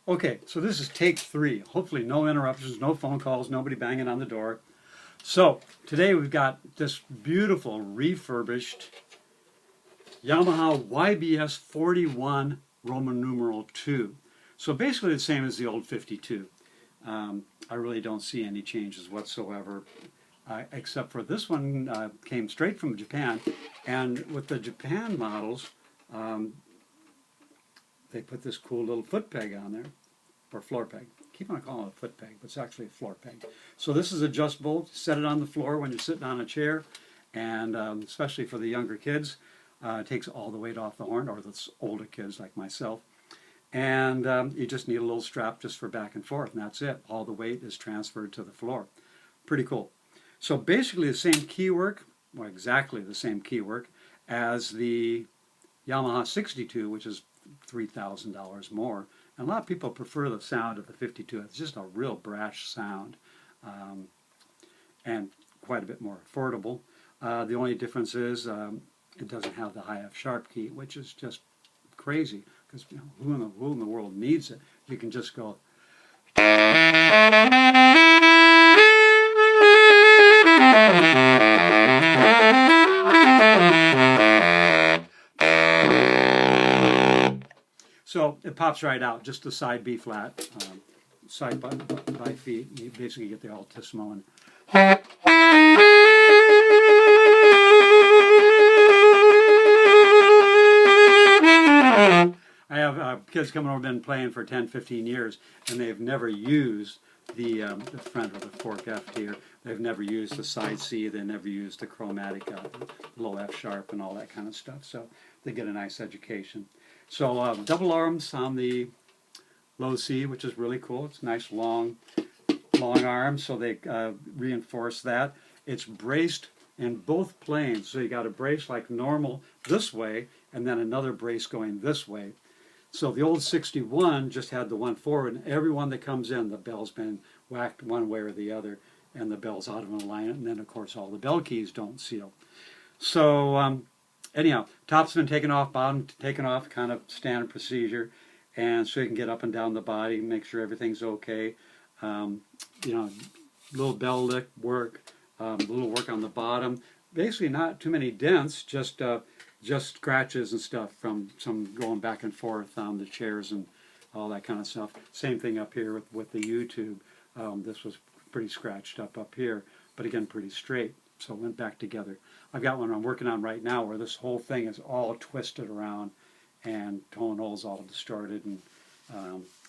Okay, so this is take 3. Hopefully no interruptions, no phone calls, nobody banging on the door. So today we've got this beautiful refurbished Yamaha YBS-41 Roman numeral 2. So basically the same as the old 52. I really don't see any changes whatsoever, except for this one came straight from Japan. And with the Japan models, they put this cool little foot peg on there, or floor peg. I keep on calling it a foot peg, but it's actually a floor peg. So this is adjustable. Set it on the floor when you're sitting on a chair, and especially for the younger kids, it takes all the weight off the horn, or the older kids like myself. And you just need a little strap just for back and forth, and that's it. All the weight is transferred to the floor. Pretty cool. So basically the same keywork, well, exactly the same keywork as the Yamaha 62, which is $3,000 more. And a lot of people prefer the sound of the 52. It's just a real brash sound, and quite a bit more affordable. The only difference is it doesn't have the high F sharp key, which is just crazy, because who in the world needs it? You can just go. So it pops right out, just the side B flat, side by feet. You basically get the altissimo. And I have kids coming over, been playing for 10, 15 years, and they've never used the front or the fork F here. They've never used the side C. They never used the chromatic low F sharp and all that kind of stuff. So they get a nice education. So double arms on the low C, which is really cool. It's nice long arms, so they reinforce that. It's braced in both planes, so you got a brace like normal this way, and then another brace going this way. So the old 61 just had the one forward, and every one that comes in, the bell's been whacked one way or the other, and the bell's out of alignment, and then of course all the bell keys don't seal. So anyhow, top's been taken off, bottom taken off, kind of standard procedure, and so you can get up and down the body, make sure everything's okay. Little bell lick work, a little work on the bottom. Basically, not too many dents, just scratches and stuff from some going back and forth on the chairs and all that kind of stuff. Same thing up here with the YouTube. This was pretty scratched up here, but again, pretty straight. So it went back together. I've got one I'm working on right now where this whole thing is all twisted around and tone holes all distorted, and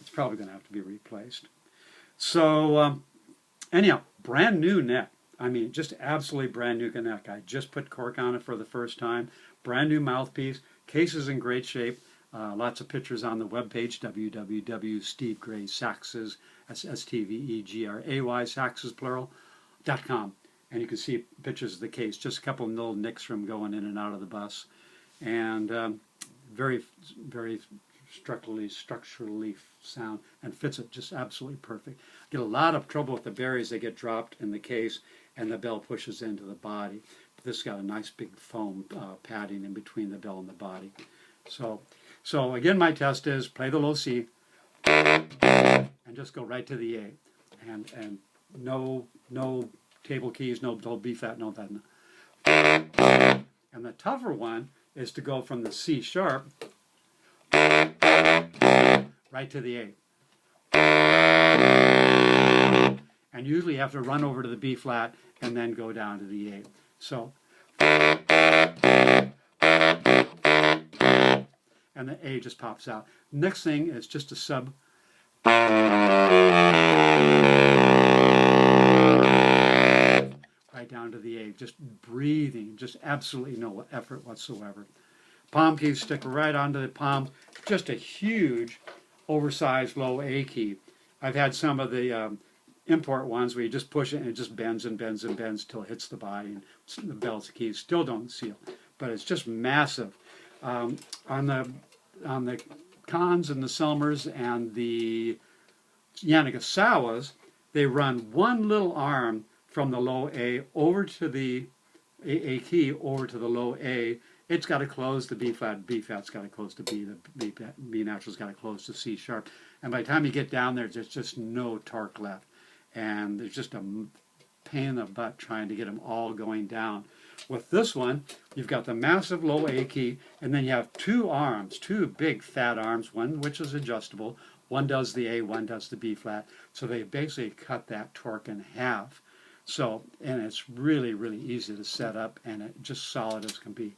it's probably going to have to be replaced. So anyhow, brand new neck. I mean, just absolutely brand new neck. I just put cork on it for the first time. Brand new mouthpiece. Case is in great shape. Lots of pictures on the webpage, www.SteveGraySaxes, S-T-V-E-G-R-A-Y, Saxes plural.com. And you can see pictures of the case, just a couple of little nicks from going in and out of the bus. And very, very structurally sound, and fits it just absolutely perfect. Get a lot of trouble with the berries. They get dropped in the case, and the bell pushes into the body. But this has got a nice big foam padding in between the bell and the body. So again, my test is play the low C, and just go right to the A. And no table keys, no B flat, no that. And the tougher one is to go from the C sharp right to the A. And usually you have to run over to the B flat and then go down to the A. So, and the A just pops out. Next thing is just a sub. Right down to the A, just breathing, just absolutely no effort whatsoever. Palm keys stick right onto the palm. Just a huge, oversized low A key. I've had some of the import ones where you just push it and it just bends and bends and bends until it hits the body, and the bells and keys still don't seal. But it's just massive. On the Khans and the Selmers and the Yanagasawas, they run one little arm from the low A over to the A key over to the low A, it's got to close to B flat, B flat's got to close to B, the B natural's got to close to C sharp. And by the time you get down there, there's just no torque left. And there's just a pain in the butt trying to get them all going down. With this one, you've got the massive low A key, and then you have two arms, two big fat arms, one which is adjustable, one does the A, one does the B flat. So they basically cut that torque in half. So, and it's really, really easy to set up, and it's just solid as can be.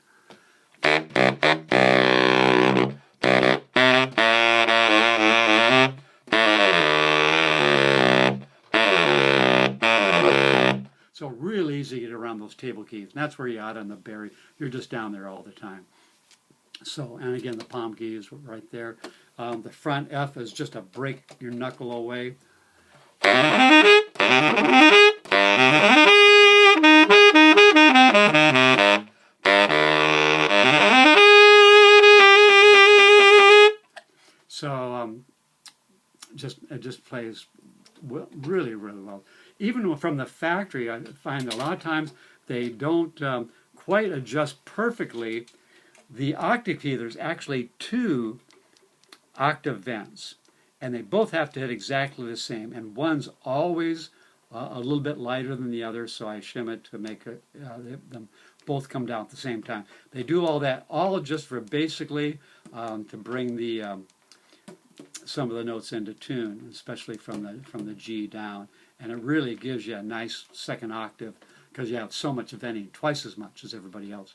So real easy to get around those table keys. And that's where you're out on the Bari. You're just down there all the time. So, and again, the palm key is right there. The front F is just to break your knuckle away. So it just plays well, really, really well. Even from the factory, I find a lot of times they don't quite adjust perfectly. The octave key, there's actually two octave vents, and they both have to hit exactly the same, and one's always a little bit lighter than the other, so I shim it to make it, them both come down at the same time. They do all that, all just for basically to bring the some of the notes into tune, especially from the G down, and it really gives you a nice second octave because you have so much venting, twice as much as everybody else.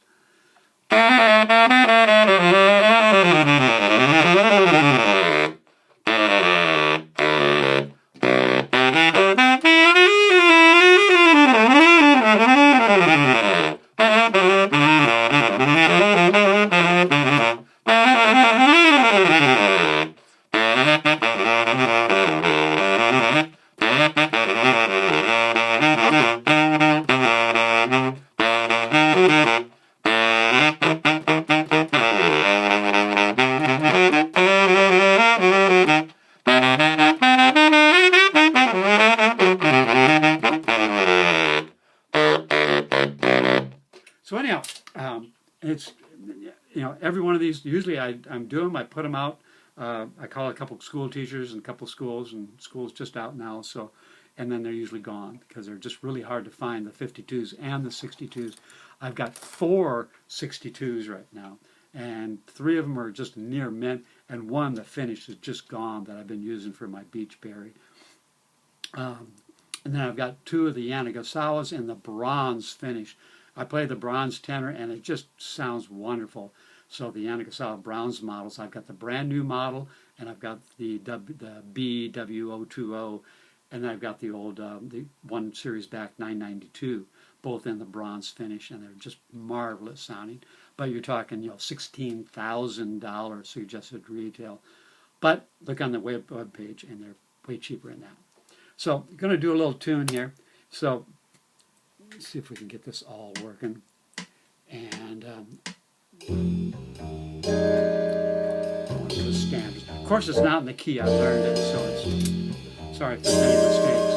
So anyhow, it's, you know, every one of these, usually I'm doing them, I put them out, I call a couple school teachers and a couple schools, and schools just out now, so, and then they're usually gone because they're just really hard to find, the 52s and the 62s. I've got 4 62s right now, and 3 of them are just near mint, and one, the finish, is just gone that I've been using for my beach Bari. And then I've got 2 of the Yanagisawas in the bronze finish. I play the bronze tenor, and it just sounds wonderful. So the Yanagisawa bronze models, I've got the brand new model, and I've got the BW-020, and then I've got the old, the one series back 992, both in the bronze finish, and they're just marvelous sounding. But you're talking, you know, $16,000 suggested retail. But look on the web page, and they're way cheaper than that. So I'm going to do a little tune here. So let's see if we can get this all working. And the standards. Of course, it's not in the key I learned it, so it's sorry if there's any mistakes.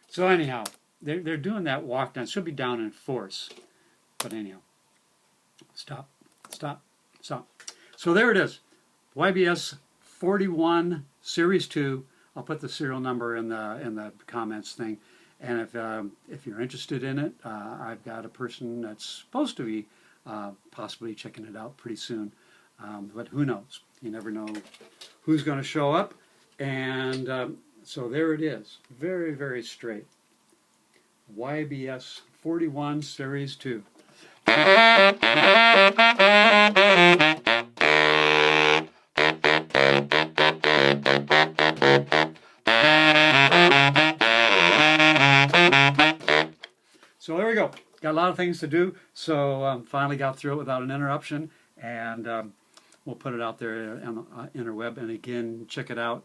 So anyhow, they're doing that walk down. It should be down in force. But anyhow, stop, stop, stop. So there it is. YBS-41 Series 2. I'll put the serial number in the comments thing. And if you're interested in it, I've got a person that's supposed to be possibly checking it out pretty soon. But who knows? You never know who's going to show up. And so there it is. Very, very straight. YBS-41 Series 2. So there we go. Got a lot of things to do, so finally got through it without an interruption, and we'll put it out there on the interweb. And again, check it out.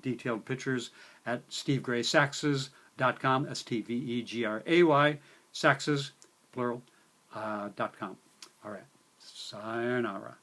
Detailed pictures at SteveGraySaxes.com, STVEGRAY, Saxes, plural, .com. All right. Sayonara.